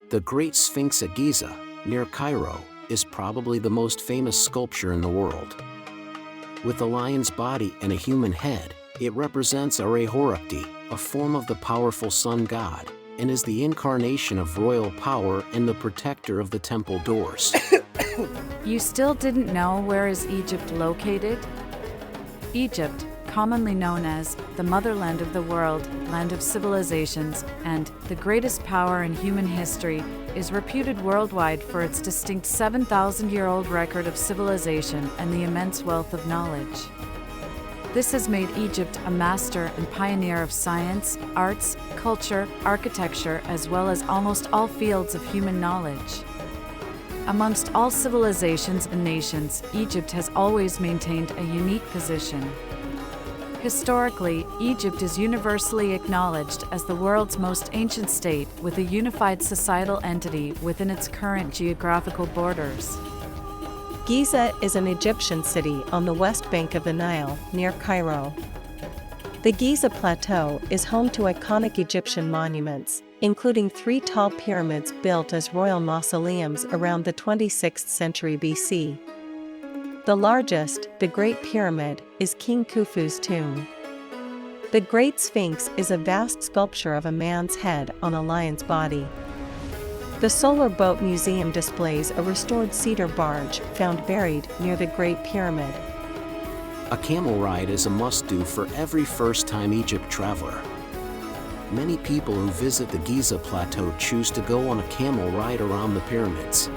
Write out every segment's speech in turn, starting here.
The Great Sphinx at Giza, near Cairo, is probably the most famous sculpture in the world. With a lion's body and a human head, it represents Horukti, a form of the powerful sun god, and is the incarnation of royal power and the protector of the temple doors. You still didn't know where is Egypt located? Egypt, commonly known as the motherland of the world, land of civilizations, and the greatest power in human history, is reputed worldwide for its distinct 7,000-year-old record of civilization and the immense wealth of knowledge. This has made Egypt a master and pioneer of science, arts, culture, architecture, as well as almost all fields of human knowledge. Amongst all civilizations and nations, Egypt has always maintained a unique position. Historically, Egypt is universally acknowledged as the world's most ancient state with a unified societal entity within its current geographical borders. Giza is an Egyptian city on the west bank of the Nile, near Cairo. The Giza Plateau is home to iconic Egyptian monuments, including 3 tall pyramids built as royal mausoleums around the 26th century BC. The largest, the Great Pyramid, is King Khufu's tomb. The Great Sphinx is a vast sculpture of a man's head on a lion's body. The Solar Boat Museum displays a restored cedar barge found buried near the Great Pyramid. A camel ride is a must-do for every first-time Egypt traveler. Many people who visit the Giza Plateau choose to go on a camel ride around the pyramids.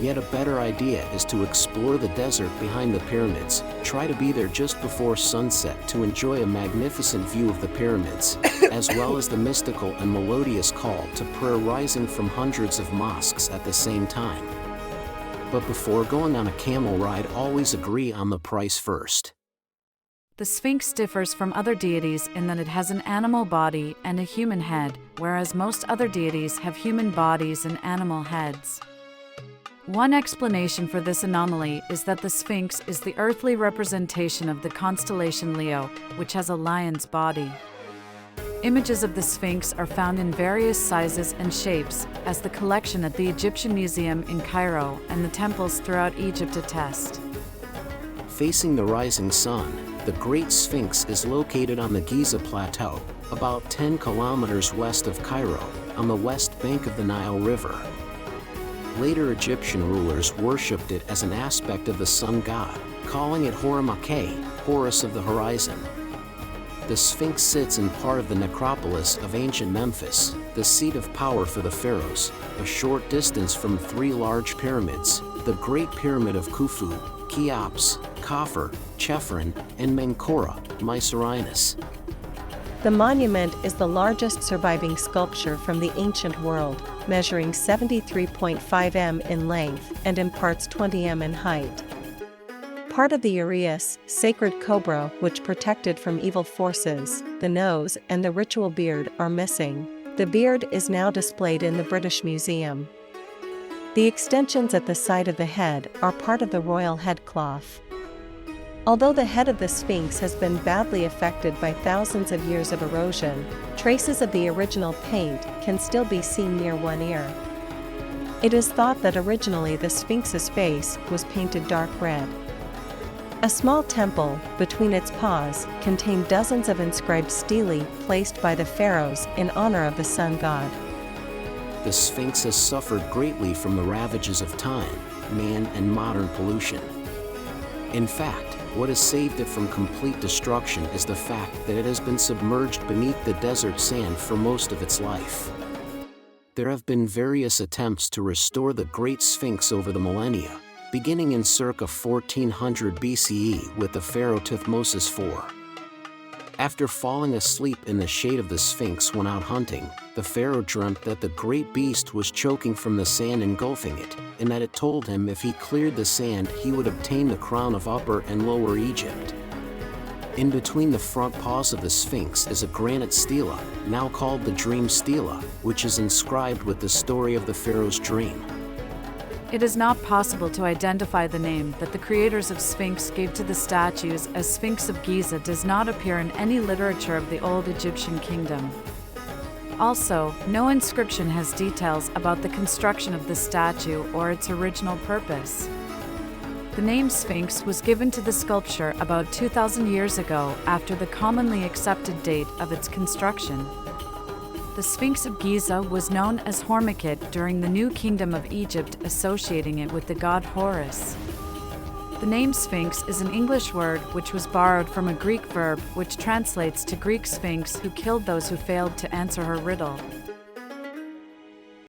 Yet a better idea is to explore the desert behind the pyramids. Try to be there just before sunset to enjoy a magnificent view of the pyramids, as well as the mystical and melodious call to prayer rising from hundreds of mosques at the same time. But before going on a camel ride, always agree on the price first. The Sphinx differs from other deities in that it has an animal body and a human head, whereas most other deities have human bodies and animal heads. One explanation for this anomaly is that the Sphinx is the earthly representation of the constellation Leo, which has a lion's body. Images of the Sphinx are found in various sizes and shapes, as the collection at the Egyptian Museum in Cairo and the temples throughout Egypt attest. Facing the rising sun, the Great Sphinx is located on the Giza Plateau, about 10 kilometers west of Cairo, on the west bank of the Nile River. Later Egyptian rulers worshipped it as an aspect of the sun god, calling it Horumakhe, Horus of the horizon. The Sphinx sits in part of the necropolis of ancient Memphis, the seat of power for the pharaohs, a short distance from 3 large pyramids, the Great Pyramid of Khufu, Cheops, Khafre, Chephren, and Menkaure, Mycerinus. The monument is the largest surviving sculpture from the ancient world, measuring 73.5 m in length and imparts 20 m in height. Part of the uraeus, sacred cobra which protected from evil forces, the nose and the ritual beard are missing. The beard is now displayed in the British Museum. The extensions at the side of the head are part of the royal headcloth. Although the head of the Sphinx has been badly affected by thousands of years of erosion, traces of the original paint can still be seen near one ear. It is thought that originally the Sphinx's face was painted dark red. A small temple, between its paws, contained dozens of inscribed stelae placed by the pharaohs in honor of the sun god. The Sphinx has suffered greatly from the ravages of time, man, and modern pollution. In fact, what has saved it from complete destruction is the fact that it has been submerged beneath the desert sand for most of its life. There have been various attempts to restore the Great Sphinx over the millennia, beginning in circa 1400 BCE with the pharaoh Thutmose IV. After falling asleep in the shade of the Sphinx when out hunting, the pharaoh dreamt that the great beast was choking from the sand engulfing it, and that it told him if he cleared the sand he would obtain the crown of Upper and Lower Egypt. In between the front paws of the Sphinx is a granite stela, now called the Dream Stela, which is inscribed with the story of the pharaoh's dream. It is not possible to identify the name that the creators of Sphinx gave to the statues, as Sphinx of Giza does not appear in any literature of the old Egyptian kingdom. Also, no inscription has details about the construction of the statue or its original purpose. The name Sphinx was given to the sculpture about 2,000 years ago after the commonly accepted date of its construction. The Sphinx of Giza was known as Hormukid during the New Kingdom of Egypt, associating it with the god Horus. The name Sphinx is an English word which was borrowed from a Greek verb which translates to Greek Sphinx, who killed those who failed to answer her riddle.